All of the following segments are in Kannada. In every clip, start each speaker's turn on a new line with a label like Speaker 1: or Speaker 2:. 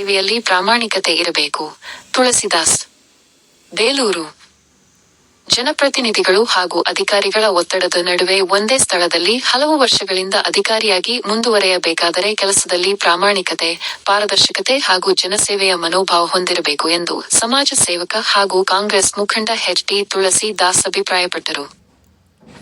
Speaker 1: ಸೇವೆಯಲ್ಲಿ ಪ್ರಾಮಾಣಿಕತೆ ಇರಬೇಕು. ತುಳಸಿದಾಸ್, ಬೇಲೂರು. ಜನಪ್ರತಿನಿಧಿಗಳು ಹಾಗೂ ಅಧಿಕಾರಿಗಳ ಒತ್ತಡದ ನಡುವೆ ಒಂದೇ ಸ್ಥಳದಲ್ಲಿ ಹಲವು ವರ್ಷಗಳಿಂದ ಅಧಿಕಾರಿಯಾಗಿ ಮುಂದುವರೆಯಬೇಕಾದರೆ ಕೆಲಸದಲ್ಲಿ ಪ್ರಾಮಾಣಿಕತೆ, ಪಾರದರ್ಶಕತೆ ಹಾಗೂ ಜನಸೇವೆಯ ಮನೋಭಾವ ಹೊಂದಿರಬೇಕು ಎಂದು ಸಮಾಜ ಸೇವಕ ಹಾಗೂ ಕಾಂಗ್ರೆಸ್ ಮುಖಂಡ ಎಚ್. ಡಿ. ತುಳಸಿ ದಾಸ್ ಅಭಿಪ್ರಾಯಪಟ್ಟರು.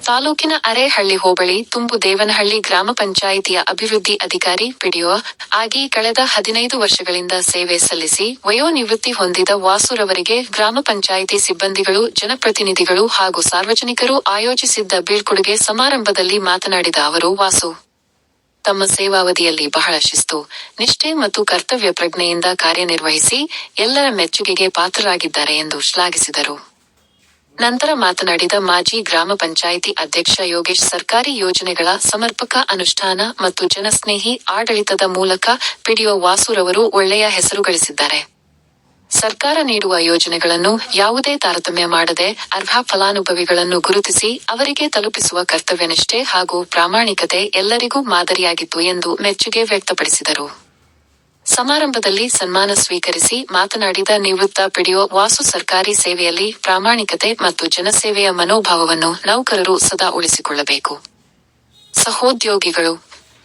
Speaker 1: ತಾಲೂಕಿನ ಅರೇಹಳ್ಳಿ ಹೋಬಳಿ ತುಂಬು ದೇವನಹಳ್ಳಿ ಗ್ರಾಮ ಪಂಚಾಯಿತಿಯ ಅಭಿವೃದ್ಧಿ ಅಧಿಕಾರಿ ಪಿಡಿಒ ಆಗಿ ಕಳೆದ 15 ವರ್ಷಗಳಿಂದ ಸೇವೆ ಸಲ್ಲಿಸಿ ವಯೋನಿವೃತ್ತಿ ಹೊಂದಿದ ವಾಸುರವರಿಗೆ ಗ್ರಾಮ ಪಂಚಾಯಿತಿ ಸಿಬ್ಬಂದಿಗಳು, ಜನಪ್ರತಿನಿಧಿಗಳು ಹಾಗೂ ಸಾರ್ವಜನಿಕರು ಆಯೋಜಿಸಿದ್ದ ಬೀಳ್ಕೊಡುಗೆ ಸಮಾರಂಭದಲ್ಲಿ ಮಾತನಾಡಿದ ಅವರು, ವಾಸು ತಮ್ಮ ಸೇವಾವಧಿಯಲ್ಲಿ ಬಹಳ ಶಿಸ್ತು, ನಿಷ್ಠೆ ಮತ್ತು ಕರ್ತವ್ಯ ಪ್ರಜ್ಞೆಯಿಂದ ಕಾರ್ಯನಿರ್ವಹಿಸಿ ಎಲ್ಲರ ಮೆಚ್ಚುಗೆಗೆ ಪಾತ್ರರಾಗಿದ್ದಾರೆ ಎಂದು ಶ್ಲಾಘಿಸಿದರು. ನಂತರ ಮಾತನಾಡಿದ ಮಾಜಿ ಗ್ರಾಮ ಪಂಚಾಯಿತಿ ಅಧ್ಯಕ್ಷ ಯೋಗೇಶ್, ಸರ್ಕಾರಿ ಯೋಜನೆಗಳ ಸಮರ್ಪಕ ಅನುಷ್ಠಾನ ಮತ್ತು ಜನಸ್ನೇಹಿ ಆಡಳಿತದ ಮೂಲಕ ಪಿಡಿಒ ವಾಸುರವರು ಒಳ್ಳೆಯ ಹೆಸರು ಗಳಿಸಿದ್ದಾರೆ. ಸರ್ಕಾರ ನೀಡುವ ಯೋಜನೆಗಳನ್ನು ಯಾವುದೇ ತಾರತಮ್ಯ ಮಾಡದೆ ಅರ್ಹ ಫಲಾನುಭವಿಗಳನ್ನು ಗುರುತಿಸಿ ಅವರಿಗೆ ತಲುಪಿಸುವ ಕರ್ತವ್ಯನಿಷ್ಠೆ ಹಾಗೂ ಪ್ರಾಮಾಣಿಕತೆ ಎಲ್ಲರಿಗೂ ಮಾದರಿಯಾಗಿತ್ತು ಎಂದು ಮೆಚ್ಚುಗೆ ವ್ಯಕ್ತಪಡಿಸಿದರು. ಸಮಾರಂಭದಲ್ಲಿ ಸನ್ಮಾನ ಸ್ವೀಕರಿಸಿ ಮಾತನಾಡಿದ ನಿವೃತ್ತ ಪಿಡಿಒ ವಾಸು, ಸರ್ಕಾರಿ ಸೇವೆಯಲ್ಲಿ ಪ್ರಾಮಾಣಿಕತೆ ಮತ್ತು ಜನಸೇವೆಯ ಮನೋಭಾವವನ್ನು ನೌಕರರು ಸದಾ ಉಳಿಸಿಕೊಳ್ಳಬೇಕು. ಸಹೋದ್ಯೋಗಿಗಳು,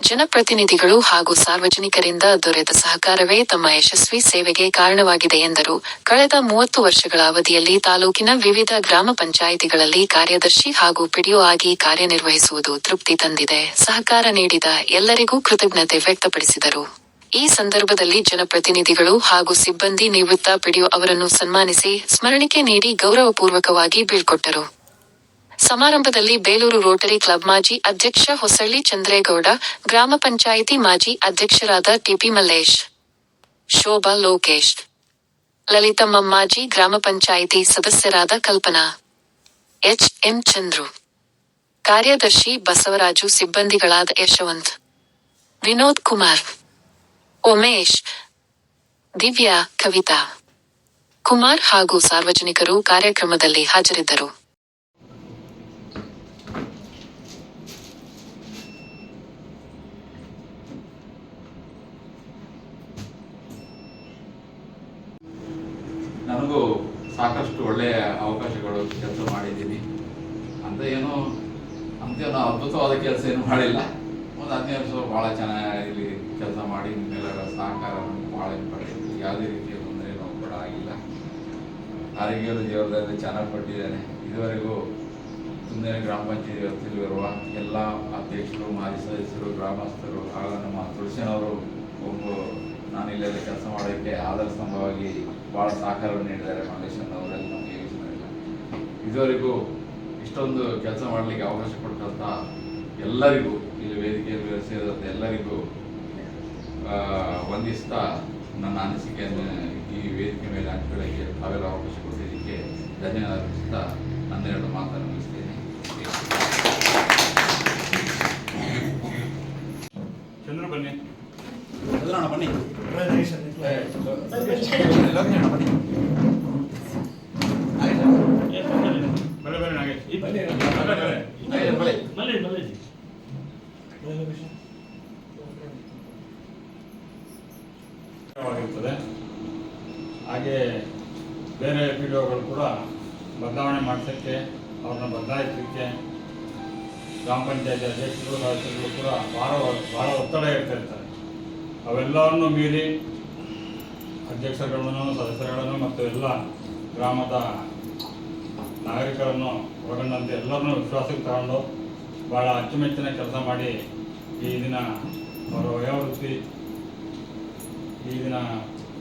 Speaker 1: ಜನಪ್ರತಿನಿಧಿಗಳು ಹಾಗೂ ಸಾರ್ವಜನಿಕರಿಂದ ದೊರೆತ ಸಹಕಾರವೇ ತಮ್ಮ ಯಶಸ್ವಿ ಸೇವೆಗೆ ಕಾರಣವಾಗಿದೆ ಎಂದರು. ಕಳೆದ 30 ವರ್ಷಗಳ ಅವಧಿಯಲ್ಲಿ ತಾಲೂಕಿನ ವಿವಿಧ ಗ್ರಾಮ ಪಂಚಾಯಿತಿಗಳಲ್ಲಿ ಕಾರ್ಯದರ್ಶಿ ಹಾಗೂ ಪಿಡಿಒ ಆಗಿ ಕಾರ್ಯನಿರ್ವಹಿಸುವುದು ತೃಪ್ತಿ ತಂದಿದೆ. ಸಹಕಾರ ನೀಡಿದ ಎಲ್ಲರಿಗೂ ಕೃತಜ್ಞತೆ ವ್ಯಕ್ತಪಡಿಸಿದರು. ಈ ಸಂದರ್ಭದಲ್ಲಿ ಜನಪ್ರತಿನಿಧಿಗಳು ಹಾಗೂ ಸಿಬ್ಬಂದಿ ನಿವೃತ್ತ ಪಿಡಿಒ ಅವರನ್ನು ಸನ್ಮಾನಿಸಿ ಸ್ಮರಣಿಕೆ ನೀಡಿ ಗೌರವಪೂರ್ವಕವಾಗಿ ಬೀಳ್ಕೊಟ್ಟರು. ಸಮಾರಂಭದಲ್ಲಿ ಬೇಲೂರು ರೋಟರಿ ಕ್ಲಬ್ ಮಾಜಿ ಅಧ್ಯಕ್ಷ ಹೊಸಳ್ಳಿ ಚಂದ್ರೇಗೌಡ, ಗ್ರಾಮ ಪಂಚಾಯಿತಿ ಮಾಜಿ ಅಧ್ಯಕ್ಷರಾದ ಟಿಪಿ ಮಲ್ಲೇಶ್, ಶೋಭಾ ಲೋಕೇಶ್, ಲಲಿತಮ್ಮ, ಮಾಜಿ ಗ್ರಾಮ ಪಂಚಾಯಿತಿ ಸದಸ್ಯರಾದ ಕಲ್ಪನಾ, ಎಚ್. ಎಂ. ಚಂದ್ರು, ಕಾರ್ಯದರ್ಶಿ ಬಸವರಾಜು, ಸಿಬ್ಬಂದಿಗಳಾದ ಯಶವಂತ್, ವಿನೋದ್ ಕುಮಾರ್, ಉಮೇಶ್, ದಿವ್ಯಾ, ಕವಿತಾ, ಕುಮಾರ್ ಹಾಗೂ ಸಾರ್ವಜನಿಕರು ಕಾರ್ಯಕ್ರಮದಲ್ಲಿ ಹಾಜರಿದ್ದರು.
Speaker 2: ನನಗೂ ಸಾಕಷ್ಟು ಒಳ್ಳೆಯ ಅವಕಾಶಗಳು ಕೆಲಸ ಮಾಡಿದ್ದೀನಿ ಅಂತ ಏನೋ ಅದ್ಭುತವಾದ ಕೆಲಸ ಏನು ಮಾಡಿಲ್ಲ. ಒಂದು 15 ವರ್ಷ ಭಾಳ ಚೆನ್ನಾಗಿ ಇಲ್ಲಿ ಕೆಲಸ ಮಾಡಿ ನಿಮ್ಮೆಲ್ಲರ ಸಹಕಾರ ಭಾಳ ಪಡೆಯಿತು. ಯಾವುದೇ ರೀತಿಯ ತೊಂದರೆ ಕೂಡ ಆಗಿಲ್ಲ. ಆರೋಗ್ಯದ ದೇವರದಲ್ಲಿ ಚೆನ್ನಾಗಿ ಪಟ್ಟಿದ್ದೇನೆ. ಇದುವರೆಗೂ ತುಂಬೇನೆ ಗ್ರಾಮ ಪಂಚಾಯತಿ ವ್ಯಾಪ್ತಿಯಲ್ಲಿರುವ ಎಲ್ಲ ಅಧ್ಯಕ್ಷರು, ಮಾಜಿ ಸದಸ್ಯರು, ಗ್ರಾಮಸ್ಥರು ಹಾಗೂ ನಮ್ಮ ತುಳಸಿನವರು ನಾನಿಲ್ಲೆಲ್ಲ ಕೆಲಸ ಮಾಡೋಕ್ಕೆ ಆಧಾರ ಸ್ತಂಭವಾಗಿ ಭಾಳ ಸಹಕಾರವನ್ನು ನೀಡಿದ್ದಾರೆ. ಫೌಂಡೇಶನ್ ಅವರೆಲ್ಲ ನಮಗೆ ಯೋಜನೆ ಇದುವರೆಗೂ ಇಷ್ಟೊಂದು ಕೆಲಸ ಮಾಡಲಿಕ್ಕೆ ಅವಕಾಶ ಕೊಟ್ಟಂಥ ಎಲ್ಲರಿಗೂ, ಇಲ್ಲಿ ವೇದಿಕೆಯಲ್ಲಿ ಸೇರಿದಂಥ ಎಲ್ಲರಿಗೂ ವಂದಿಸ್ತಾ ನನ್ನ ಅನಿಸಿಕೆಯನ್ನು ಈ ವೇದಿಕೆ ಮೇಲೆ ಹಂಚಿಕೊಳ್ಳಕ್ಕೆ ತಾವೆಲ್ಲ ಅವಕಾಶ ಕೊಟ್ಟಿದ್ದಕ್ಕೆ ಧನ್ಯವಾದ ಅರ್ಪಿಸ್ತಾ ನನ್ನೆರಡು ಮಾತನ್ನು ಮುಗಿಸ್ತೇನೆ.
Speaker 3: ಚಂದ್ರ ಬನ್ನಿ,
Speaker 2: ಬನ್ನಿ,
Speaker 3: ವಾಗಿರ್ತದೆ. ಹಾಗೆ ಬೇರೆ ಪಿಡಿಒಗಳು ಕೂಡ ಬದಲಾವಣೆ ಮಾಡಿಸೋಕ್ಕೆ, ಅವ್ರನ್ನ ಬದಲಾಯಿಸಲಿಕ್ಕೆ ಗ್ರಾಮ ಪಂಚಾಯತಿ ಅಧ್ಯಕ್ಷರು, ಸದಸ್ಯರು ಕೂಡ ಭಾಳ ಒತ್ತಡ ಇರ್ತಿರ್ತಾರೆ. ಅವೆಲ್ಲವನ್ನು ಮೀರಿ ಅಧ್ಯಕ್ಷರುಗಳನ್ನು, ಸದಸ್ಯರುಗಳನ್ನು ಮತ್ತು ಎಲ್ಲ ಗ್ರಾಮದ ನಾಗರಿಕರನ್ನು ಒಳಗೊಂಡಂತೆ ಎಲ್ಲರನ್ನೂ ವಿಶ್ವಾಸಕ್ಕೆ ತಗೊಂಡು ಭಾಳ ಅಚ್ಚುಮೆಚ್ಚಿನ ಕೆಲಸ ಮಾಡಿ ಈ ದಿನ ಅವರ ವಯೋವೃತ್ತಿ, ಈ ದಿನ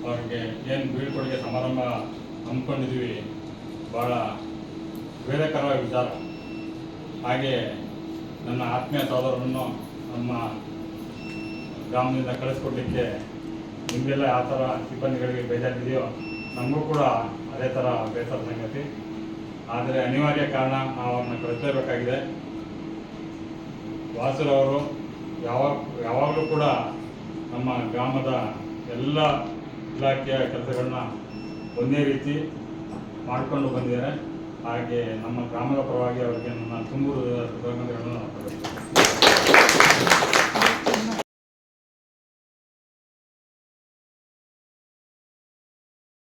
Speaker 3: ಅವ್ರಿಗೆ ಏನು ಬೀಳ್ಕೊಡುಗೆ ಸಮಾರಂಭ ಹಮ್ಮಿಕೊಂಡಿದ್ವಿ, ಭಾಳ ಬೇರೆಕರ ವಿಚಾರ. ಹಾಗೆ ನನ್ನ ಆತ್ಮೀಯ ಸಹೋದರರನ್ನು ನಮ್ಮ ಗ್ರಾಮದಿಂದ ಕಳಿಸ್ಕೊಡ್ಲಿಕ್ಕೆ ನಿಮಗೆಲ್ಲ ಯಾವ ಥರ ಸಿಬ್ಬಂದಿಗಳಿಗೆ ಬೇಜಾರಿದೆಯೋ ನಮಗೂ ಕೂಡ ಅದೇ ಥರ ಬೇಸರ ಸಂಗತಿ. ಆದರೆ ಅನಿವಾರ್ಯ ಕಾರಣ ನಾವು ಅವ್ರನ್ನ ಕಳಿಸಲೇಬೇಕಾಗಿದೆ. ವಾಸುರವರು ಯಾವಾಗಲೂ ಕೂಡ ನಮ್ಮ ಗ್ರಾಮದ ಎಲ್ಲ ಇಲಾಖೆಯ ಕೆಲಸಗಳನ್ನ ಒಂದೇ ರೀತಿ ಮಾಡಿಕೊಂಡು ಬಂದಿದ್ದಾರೆ. ಹಾಗೆ ನಮ್ಮ ಗ್ರಾಮದ ಪರವಾಗಿ ಅವರಿಗೆ ನನ್ನ ತುಂಬ ಕೃತಜ್ಞತೆಗಳನ್ನು